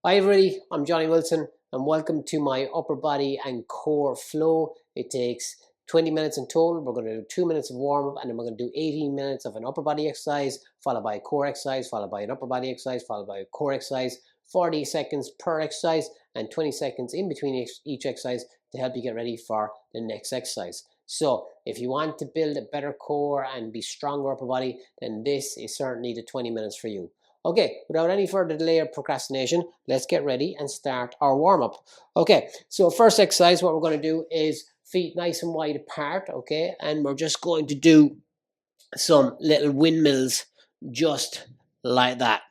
Hi everybody, I'm Johnny Wilson and welcome to my upper body and core flow. It takes 20 minutes in total. We're going to do 2 minutes of warm up and then we're going to do 18 minutes of an upper body exercise, followed by a core exercise, followed by an upper body exercise, followed by a core exercise, 40 seconds per exercise and 20 seconds in between each exercise to help you get ready for the next exercise. So if you want to build a better core and be stronger upper body, then this is certainly the 20 minutes for you. Okay, without any further delay or procrastination, let's get ready and start our warm-up. Okay, so first exercise, what we're going to do is feet nice and wide apart, okay? And we're just going to do some little windmills just like that.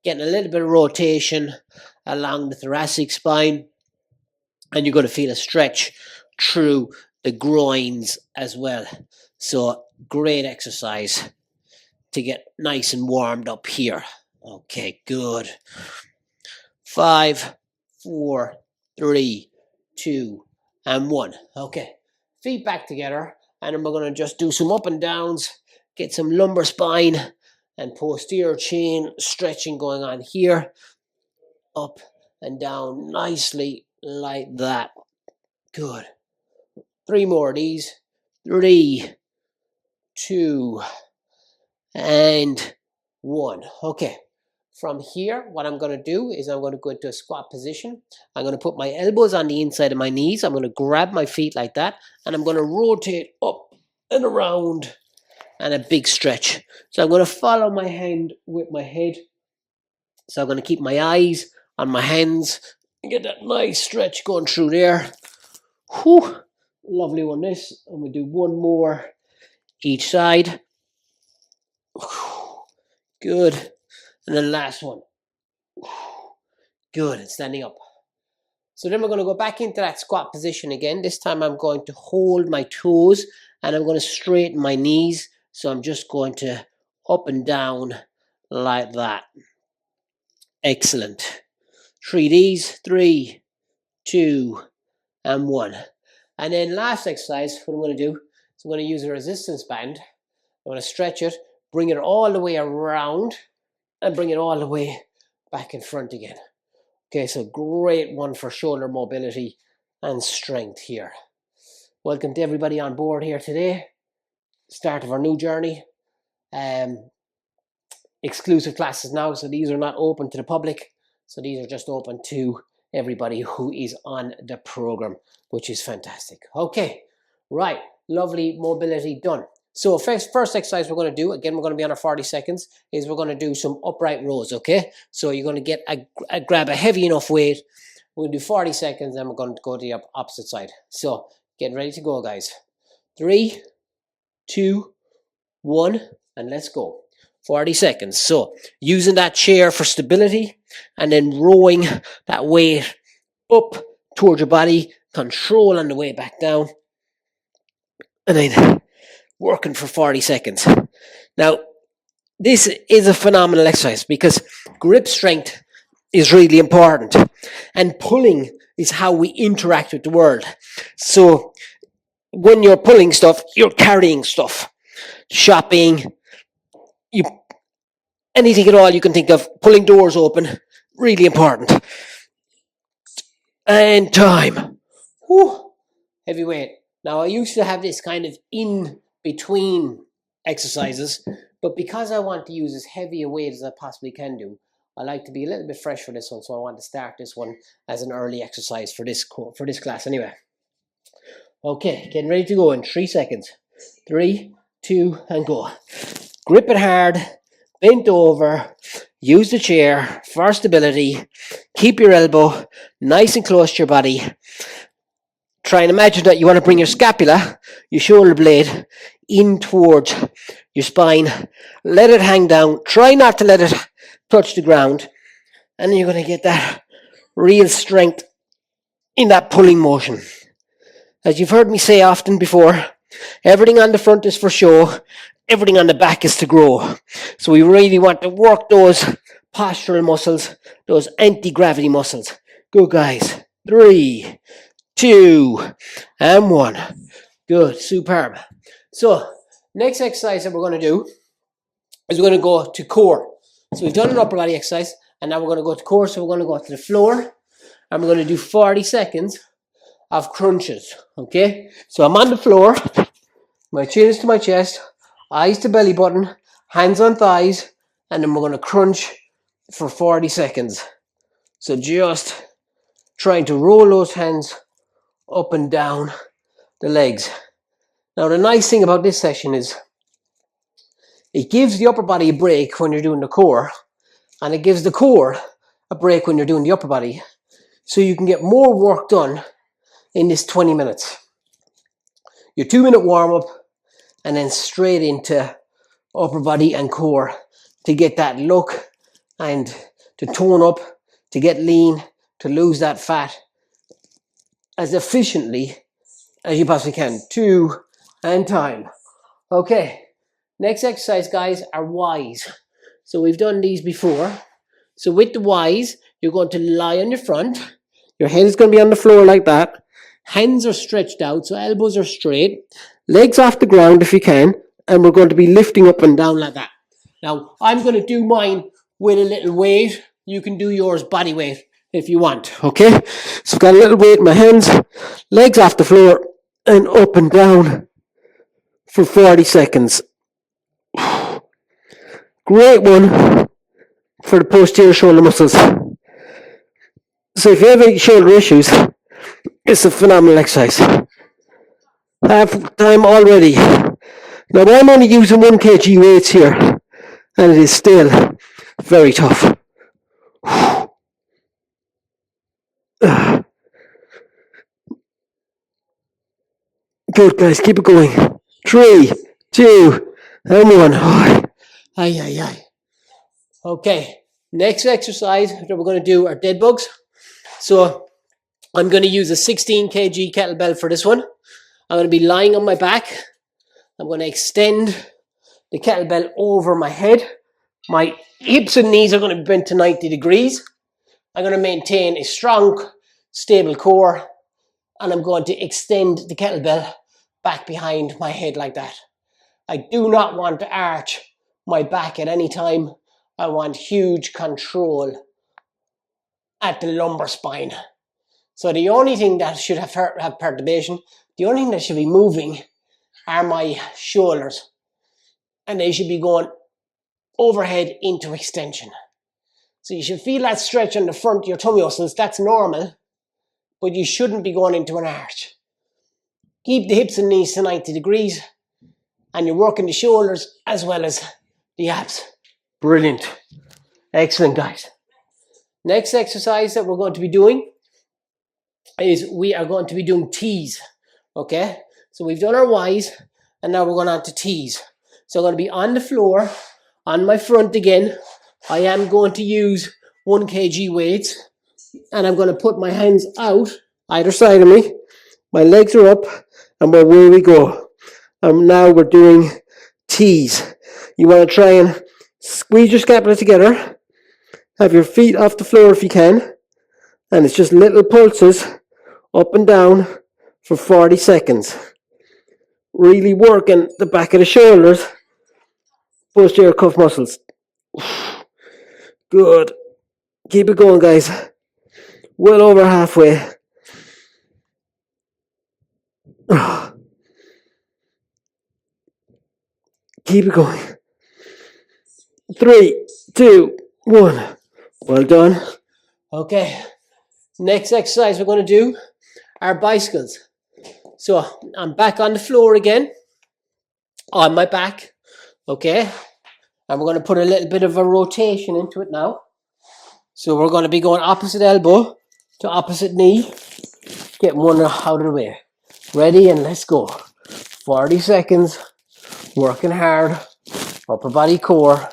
Getting a little bit of rotation along the thoracic spine, and you're going to feel a stretch through the groins as well. So great exercise to get nice and warmed up here. Okay, good. 5, 4, 3, 2, and 1. Okay, feet back together, and then we're going to just do some up and downs, get some lumbar spine and posterior chain stretching going on here. Up and down nicely like that. Good. 3 more of these. 3, 2, and 1. Okay. From here, what I'm going to do is I'm going to go into a squat position. I'm going to put my elbows on the inside of my knees. I'm going to grab my feet like that, and I'm going to rotate up and around and a big stretch. So I'm going to follow my hand with my head. So I'm going to keep my eyes on my hands and get that nice stretch going through there. Whew, lovely one this. And we'll do one more each side. Good. And then last one. Good, and standing up. So then we're going to go back into that squat position again. This time I'm going to hold my toes and I'm going to straighten my knees. So I'm just going to up and down like that. Excellent. 3 Ds, 3, 2, and 1. And then last exercise, what I'm going to do is I'm going to use a resistance band. I'm going to stretch it, bring it all the way around, and bring it all the way back in front again. Okay, so great one for shoulder mobility and strength here. Welcome to everybody on board here today. Start of our new journey. Exclusive classes now, so these are not open to the public. So these are just open to everybody who is on the program, which is fantastic. Okay, right, lovely mobility done. So first exercise we're going to do, again, we're going to be on our 40 seconds, is we're going to do some upright rows, okay? So you're going to get grab a heavy enough weight. We're going to do 40 seconds, and we're going to go to the opposite side. So get ready to go, guys. 3, 2, 1, and let's go. 40 seconds. So using that chair for stability and then rowing that weight up towards your body, control on the way back down, and then working for 40 seconds. Now, this is a phenomenal exercise because grip strength is really important, and pulling is how we interact with the world. So when you're pulling stuff, you're carrying stuff. Shopping, anything at all you can think of, pulling doors open, really important. And time. Whew, heavy weight. Now, I used to have this kind of in between exercises, but because I want to use as heavy a weight as I possibly can do, I like to be a little bit fresh for this one, so I want to start this one as an early exercise for this class anyway. Okay, getting ready to go in 3 seconds. 3, 2, and go. Grip it hard, bent over, use the chair for stability, keep your elbow nice and close to your body. Try and imagine that you want to bring your scapula, your shoulder blade, in towards your spine. Let it hang down. Try not to let it touch the ground. And then you're going to get that real strength in that pulling motion. As you've heard me say often before, everything on the front is for show. Everything on the back is to grow. So we really want to work those postural muscles, those anti-gravity muscles. Good, guys. 3, 2, and 1. Good, superb. So next exercise that we're going to do is we're going to go to core. So we've done an upper body exercise. And now we're going to go to core, so we're going to go to the floor. And we're going to do 40 seconds of crunches, okay? So I'm on the floor. My chin is to my chest, eyes to belly button, hands on thighs, and then we're going to crunch for 40 seconds. So just trying to roll those hands up and down the legs. Now the nice thing about this session is it gives the upper body a break when you're doing the core, and it gives the core a break when you're doing the upper body, so you can get more work done in this 20 minutes. Your 2-minute warm-up, and then straight into upper body and core to get that look and to tone up, to get lean, to lose that fat as efficiently as you possibly can. 2 and time. Okay, next exercise, guys, are Ys. So we've done these before. So with the Ys, you're going to lie on your front. Your head is going to be on the floor like that. Hands are stretched out, so elbows are straight. Legs off the ground if you can. And we're going to be lifting up and down like that. Now, I'm going to do mine with a little weight. You can do yours body weight if you want, okay? So I've got a little weight in my hands, legs off the floor, and up and down for 40 seconds. Great one for the posterior shoulder muscles. So if you have any shoulder issues, it's a phenomenal exercise. Half time already. Now I'm only using 1 kg weights here, and it is still very tough. Good, guys, keep it going. 3, 2, and 1. Aye, aye, aye. Okay, next exercise that we're going to do are dead bugs. So I'm going to use a 16 kg kettlebell for this one. I'm going to be lying on my back. I'm going to extend the kettlebell over my head. My hips and knees are going to be bent to 90 degrees. I'm going to maintain a strong, stable core. And I'm going to extend the kettlebell back behind my head like that. I do not want to arch my back at any time. I want huge control at the lumbar spine. So the only thing that should have perturbation, the only thing that should be moving are my shoulders. And they should be going overhead into extension. So you should feel that stretch on the front of your tummy muscles. That's normal. But you shouldn't be going into an arch. Keep the hips and knees to 90 degrees. And you're working the shoulders as well as the abs. Brilliant. Excellent, guys. Next exercise that we're going to be doing is we are going to be doing T's. Okay? So we've done our Ys, and now we're going on to T's. So I'm going to be on the floor, on my front again. I am going to use 1 kg weights. And I'm going to put my hands out either side of me. My legs are up, and away we go. And now we're doing T's. You want to try and squeeze your scapula together. Have your feet off the floor if you can. And it's just little pulses up and down for 40 seconds. Really working the back of the shoulders, posterior cuff muscles. Good. Keep it going, guys. Well over halfway. Keep it going. 3, 2, 1. Well done. Okay. Next exercise we're going to do are bicycles. So I'm back on the floor again. On my back. Okay. And we're going to put a little bit of a rotation into it now. So we're going to be going opposite elbow to opposite knee. Get one out of the way. Ready, and let's go. 40 seconds. Working hard. Upper body core.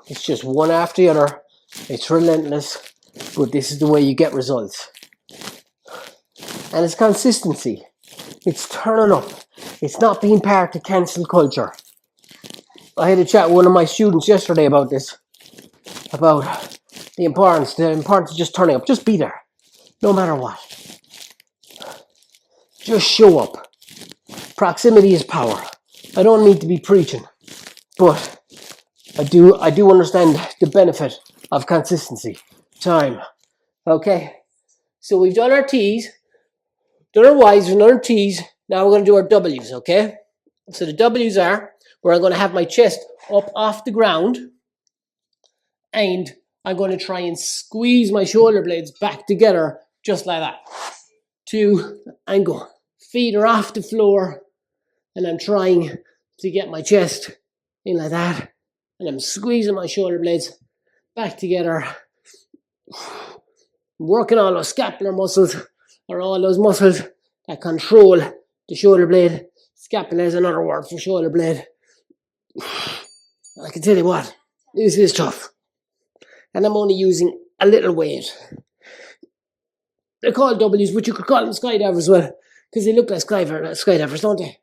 It's just one after the other. It's relentless. But this is the way you get results. And it's consistency. It's turning up. It's not being part of cancel culture. I had a chat with one of my students yesterday about this. About the importance of just turning up. Just be there. No matter what. Just show up. Proximity is power. I don't need to be preaching. But I do understand the benefit of consistency. Time. Okay. So we've done our T's, done our Y's, we've done our T's. Now we're going to do our W's, okay? So the W's are where I'm going to have my chest up off the ground, and I'm going to try and squeeze my shoulder blades back together just like that. 2, and go. Feet are off the floor, and I'm trying to get my chest in like that, and I'm squeezing my shoulder blades back together, working all those scapular muscles, or all those muscles that control the shoulder blade. Scapula is another word for shoulder blade. I can tell you what, this is tough. And I'm only using a little weight. They're called W's, but you could call them skydivers as well, because they look like skydivers, don't they?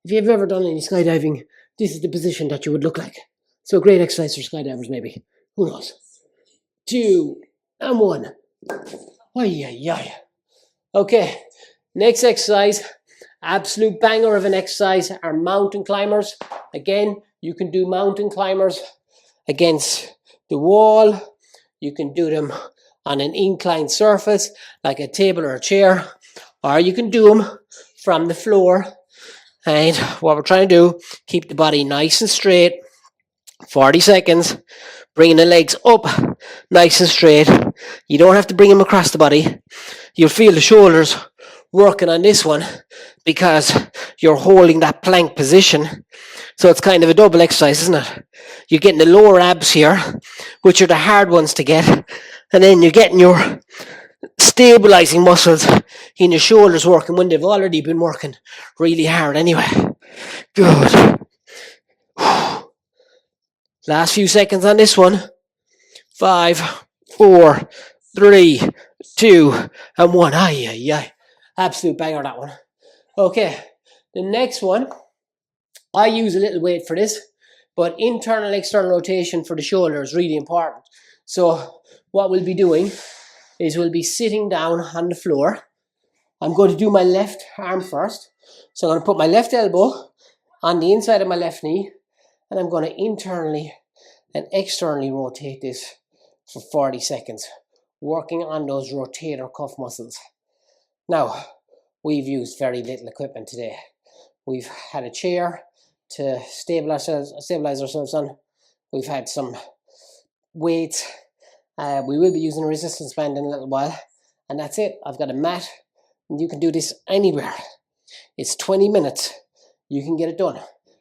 If you've ever done any skydiving, this is the position that you would look like. So great exercise for skydivers, maybe. Who knows? 2, and 1. Okay, next exercise, absolute banger of an exercise, are mountain climbers. Again, you can do mountain climbers against the wall. You can do them on an inclined surface, like a table or a chair, or you can do them from the floor. And what we're trying to do, keep the body nice and straight, 40 seconds, bringing the legs up nice and straight. You don't have to bring them across the body. You'll feel the shoulders working on this one because you're holding that plank position. So it's kind of a double exercise, isn't it? You're getting the lower abs here, which are the hard ones to get, and then you're getting your stabilizing muscles in your shoulders working when they've already been working really hard anyway. Good. Last few seconds on this one. 5, 4, 3, 2, and 1. Absolute banger, that one. Okay, the next one, I use a little weight for this, but internal external rotation for the shoulder is really important. So what we'll be doing is we'll be sitting down on the floor. I'm going to do my left arm first. So I'm going to put my left elbow on the inside of my left knee, and I'm going to internally and externally rotate this for 40 seconds, working on those rotator cuff muscles. Now, we've used very little equipment today. We've had a chair to stabilize ourselves on. We've had some weights. We will be using a resistance band in a little while. And that's it. I've got a mat. And you can do this anywhere. It's 20 minutes. You can get it done.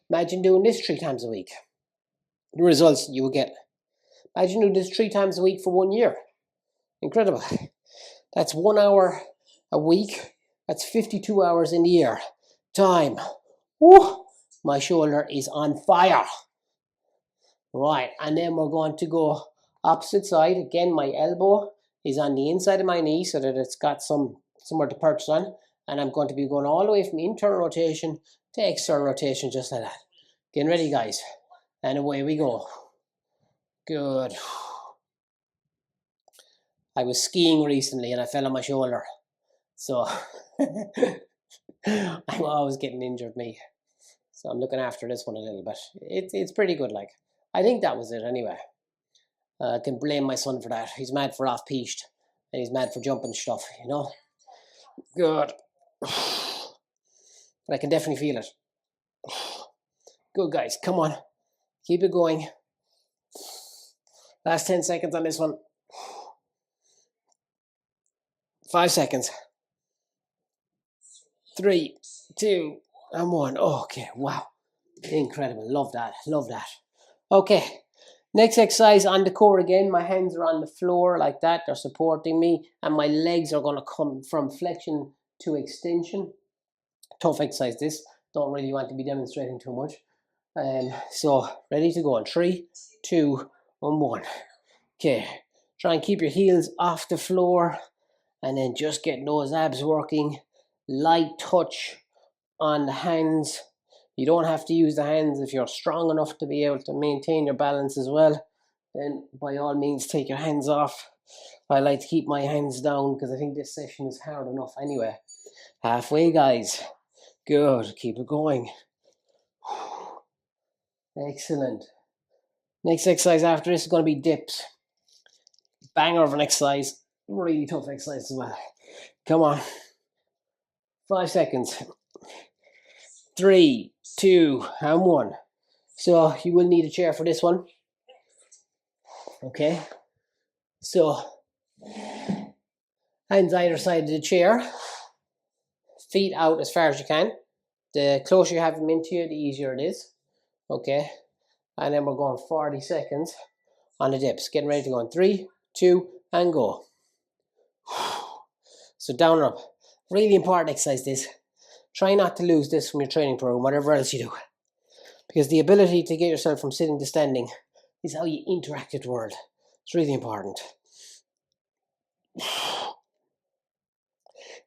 Imagine doing this 3 times a week. The results you will get. Imagine doing this 3 times a week for 1 year. Incredible. That's 1 hour a week. That's 52 hours in the year. Time. Woo! My shoulder is on fire. Right, and then we're going to go opposite side. Again, my elbow is on the inside of my knee so that it's got somewhere to perch on. And I'm going to be going all the way from internal rotation to external rotation, just like that. Getting ready, guys. And away we go. Good. I was skiing recently and I fell on my shoulder. So I'm always getting injured, me. So I'm looking after this one a little bit. It's pretty good, like. I think that was it anyway. I can blame my son for that. He's mad for off-piste. And he's mad for jumping stuff, you know. Good. But I can definitely feel it. Good, guys. Come on. Keep it going. Last 10 seconds on this one. 5 seconds. 3, 2, and 1. Oh, okay, wow. Incredible. Love that. Love that. Okay. Next exercise on the core again. My hands are on the floor like that. They're supporting me. And my legs are going to come from flexion to extension. Tough exercise this. Don't really want to be demonstrating too much. So, ready to go on 3, 2, and 1. Okay. Try and keep your heels off the floor. And then just get those abs working. Light touch on the hands. You don't have to use the hands if you're strong enough to be able to maintain your balance as well. Then by all means take your hands off. I like to keep my hands down because I think this session is hard enough anyway. Halfway, guys. Good. Keep it going. Excellent. Next exercise after this is going to be dips. Banger of an exercise. Really tough exercise as well. Come on. 5 seconds. 3, 2, and 1. So you will need a chair for this one. Okay. So hands either side of the chair. Feet out as far as you can. The closer you have them into you, the easier it is. Okay. And then we're going 40 seconds on the dips. Getting ready to go in 3, 2, and go. So down and up. Really important exercise this. Try not to lose this from your training program, whatever else you do. Because the ability to get yourself from sitting to standing is how you interact with the world. It's really important.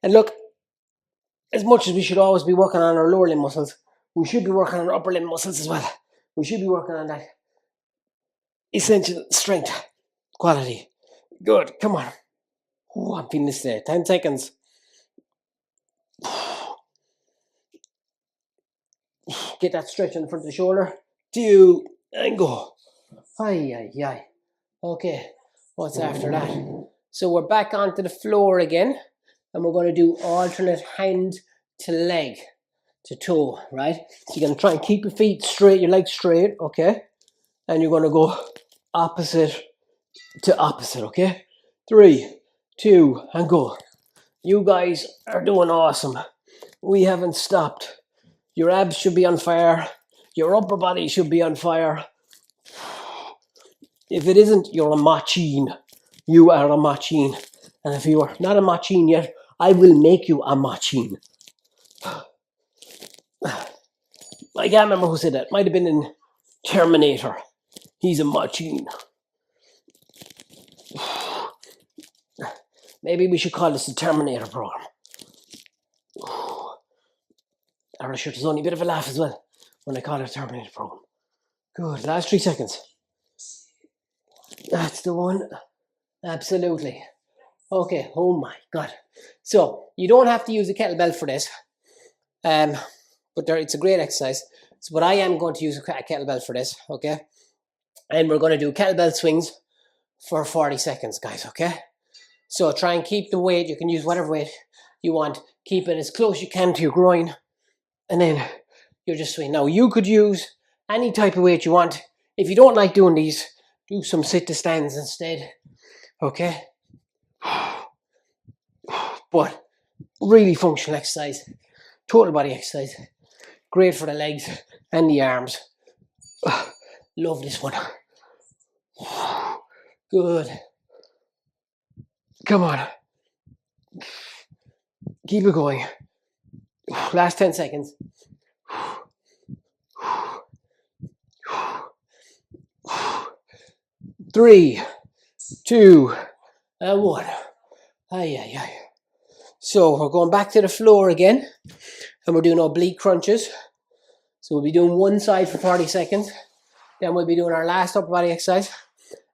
And look, as much as we should always be working on our lower limb muscles, we should be working on our upper limb muscles as well. We should be working on that essential strength quality. Good, come on. Ooh, I'm feeling this there. 10 seconds. Get that stretch in the front of the shoulder. 2, and go. Aye, aye, aye. Okay, what's after that? So we're back onto the floor again, and we're going to do alternate hand to leg to toe, right? So you're going to try and keep your feet straight, your legs straight, okay? And you're going to go opposite to opposite, okay? 3, 2, and go. You guys are doing awesome. We haven't stopped. Your abs should be on fire. Your upper body should be on fire. If it isn't, you're a machine. You are a machine. And if you are not a machine yet, I will make you a machine. I can't remember who said that. Might have been in Terminator. He's a machine. Maybe we should call this the Terminator program. I'm sure there's only a bit of a laugh as well when I call it a Terminator program. Good. Last 3 seconds. That's the one. Absolutely. Okay. Oh my God. So you don't have to use a kettlebell for this. But it's a great exercise. So, but I am going to use a kettlebell for this. Okay. And we're going to do kettlebell swings for 40 seconds, guys. Okay. So try and keep the weight. You can use whatever weight you want. Keep it as close as you can to your groin. And then you're just swinging. Now you could use any type of weight you want. If you don't like doing these, do some sit to stands instead. Okay. But really functional exercise. Total body exercise. Great for the legs and the arms. Love this one. Good. Come on. Keep it going. Last 10 seconds. 3, 2, and 1. Aye, aye, aye. So we're going back to the floor again, and we're doing oblique crunches. So we'll be doing one side for 40 seconds. Then we'll be doing our last upper body exercise,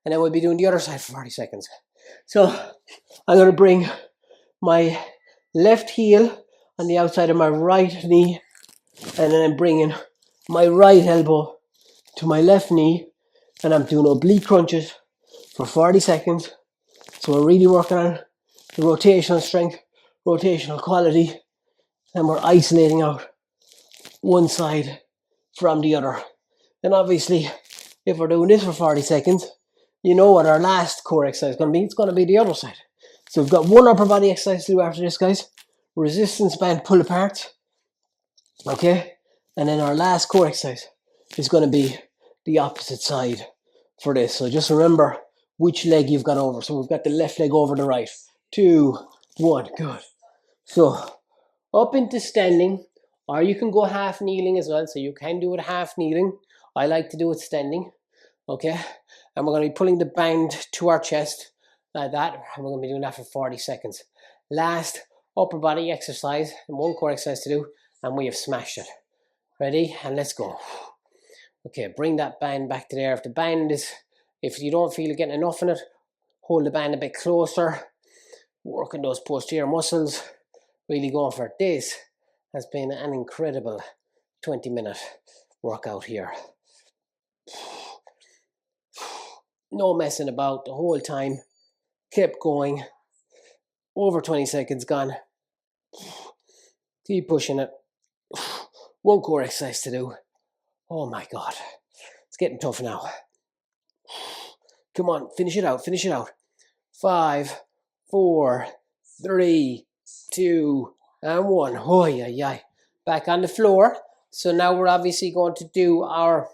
and then we'll be doing the other side for 40 seconds. So I'm going to bring my left heel on the outside of my right knee, and then I'm bringing my right elbow to my left knee, and I'm doing oblique crunches for 40 seconds. So we're really working on the rotational strength, rotational quality, and we're isolating out one side from the other. And obviously, if we're doing this for 40 seconds, you know what our last core exercise is going to be. It's going to be the other side. So we've got one upper body exercise to do after this, guys. Resistance band pull apart. Okay? And then our last core exercise is going to be the opposite side for this. So just remember which leg you've got over. So we've got the left leg over the right. 2, 1. Good. So up into standing, or you can go half kneeling as well. So you can do it half kneeling. I like to do it standing. Okay? And we're going to be pulling the band to our chest like that. And we're going to be doing that for 40 seconds. Last upper body exercise and one core exercise to do. And we have smashed it. Ready? And let's go. Okay, bring that band back to there. If the band is, if you don't feel getting enough in it, hold the band a bit closer. Working those posterior muscles. Really going for it. This has been an incredible 20-minute workout here. No messing about the whole time. Kept going. Over 20 seconds gone. Keep pushing it. One core exercise to do. Oh my God. It's getting tough now. Come on, finish it out, finish it out. 5, 4, 3, 2, and 1. Oh, yeah. Back on the floor. So now we're obviously going to do our,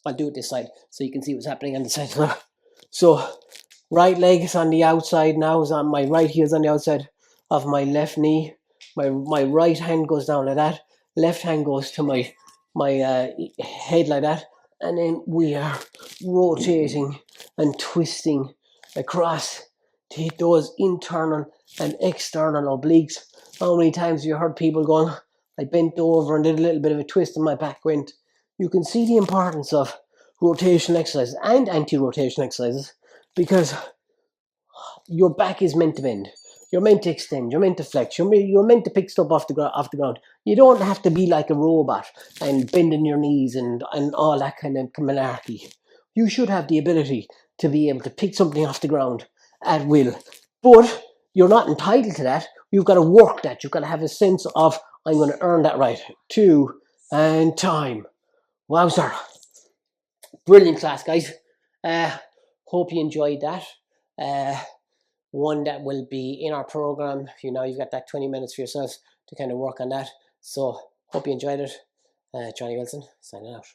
I'll do it this side so you can see what's happening on the side. So right leg is on the outside now, is on my right heel is on the outside of my left knee. My right hand goes down like that. Left hand goes to my head like that. And then we are rotating and twisting across to hit those internal and external obliques. How many times have you heard people going, I bent over and did a little bit of a twist and my back went. You can see the importance of rotation exercises and anti-rotation exercises because your back is meant to bend. You're meant to extend. You're meant to flex. You're meant to pick stuff off the ground. You don't have to be like a robot and bending your knees and all that kind of malarkey. You should have the ability to be able to pick something off the ground at will. But you're not entitled to that. You've got to work that. You've got to have a sense of, I'm going to earn that right. 2, and time. Wowzer. Brilliant class, guys. Hope you enjoyed that. One that will be in our program. You've got that 20 minutes for yourself to kind of work on that. So hope you enjoyed it. Johnny Wilson signing out.